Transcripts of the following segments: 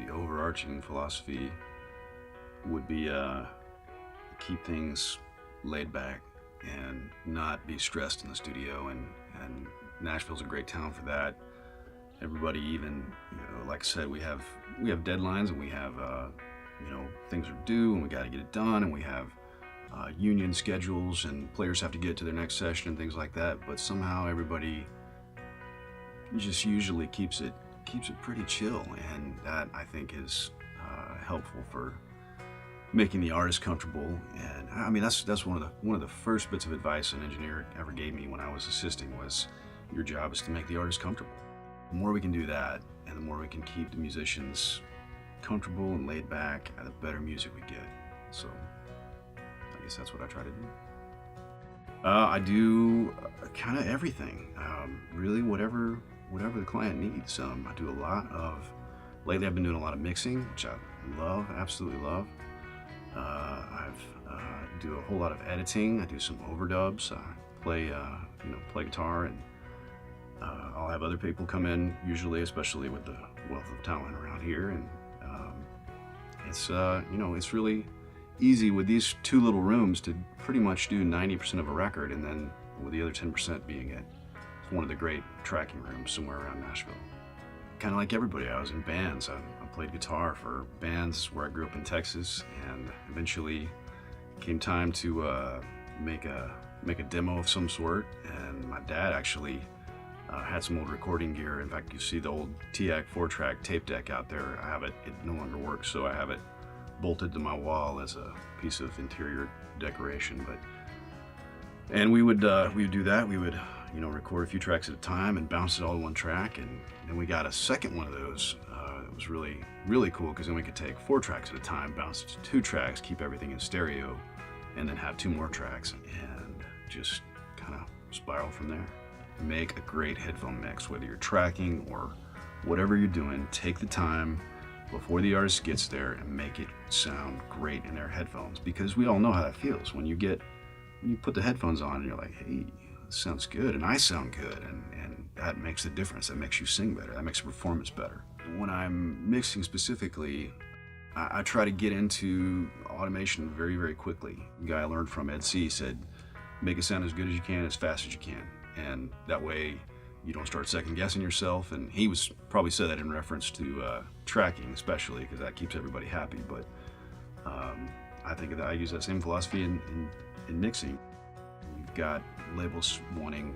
the overarching philosophy would be keep things laid back and not be stressed in the studio. And Nashville's a great town for that. Everybody, even like I said, we have deadlines, and we have things are due, and we got to get it done, and we have union schedules, and players have to get to their next session and things like that. But somehow everybody just usually keeps it pretty chill, and that, I think, is helpful for making the artist comfortable. And I mean, that's one of the first bits of advice an engineer ever gave me when I was assisting was, your job is to make the artist comfortable. The more we can do that, and the more we can keep the musicians comfortable and laid back, the better music we get. So I guess that's what I try to do. I do kind of everything, really, whatever the client needs. I do a lot of, lately I've been doing a lot of mixing, which I love, absolutely love. I've do a whole lot of editing. I do some overdubs. I play guitar, and I'll have other people come in, usually, especially with the wealth of talent around here. And it's really easy with these two little rooms to pretty much do 90% of a record, and then with the other 10% being it's one of the great tracking rooms somewhere around Nashville. Kind of like everybody, I was in bands. I played guitar for bands where I grew up in Texas, and eventually came time to make a demo of some sort. And my dad actually had some old recording gear. In fact, you see the old TAC 4-track tape deck out there. I have it. It no longer works, so I have it bolted to my wall as a piece of interior decoration. And we would do that. We would record a few tracks at a time and bounce it all to one track. And then we got a second one of those. It was really, really cool, because then we could take 4 tracks at a time, bounce it to 2 tracks, keep everything in stereo, and then have 2 more tracks, and just kind of spiral from there. Make a great headphone mix, whether you're tracking or whatever you're doing. Take the time before the artist gets there and make it sound great in their headphones, because we all know how that feels when you put the headphones on and you're like, hey, this sounds good, and I sound good, and that makes the difference. That makes you sing better. That makes the performance better. When I'm mixing specifically, I try to get into automation very, very quickly. The guy I learned from, Ed C, said, make it sound as good as you can, as fast as you can. And that way you don't start second guessing yourself. And he was probably said that in reference to tracking, especially, because that keeps everybody happy. But I think that I use that same philosophy in mixing. You've got labels wanting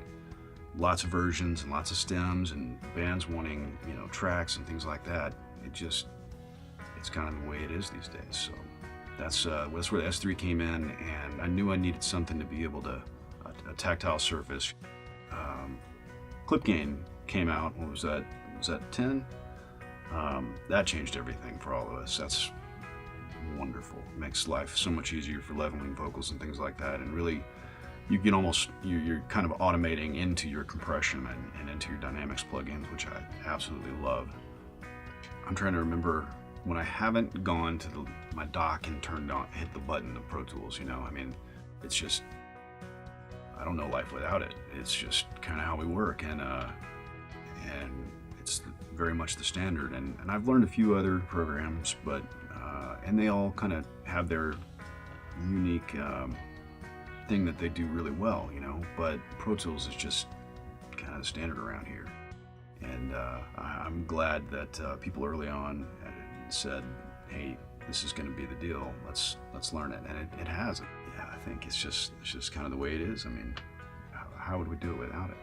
lots of versions and lots of stems, and bands wanting tracks and things like that. It's kind of the way it is these days. So that's where the S3 came in, and I knew I needed something to be able to a tactile surface. Clip gain came out. What was that? Was that 10? That changed everything for all of us. That's wonderful. It makes life so much easier for leveling vocals and things like that. And really, you can you're kind of automating into your compression and into your dynamics plugins, which I absolutely love. I'm trying to remember when I haven't gone to my dock and hit the button of Pro Tools. I mean, it's just, I don't know life without it. It's just kind of how we work, and it's very much the standard. And I've learned a few other programs, but and they all kind of have their unique thing that they do really well, but Pro Tools is just kind of the standard around here. And I'm glad that people early on said, hey, this is going to be the deal, let's learn it. And it has. Yeah, I think it's just kind of the way it is. I mean, how would we do it without it?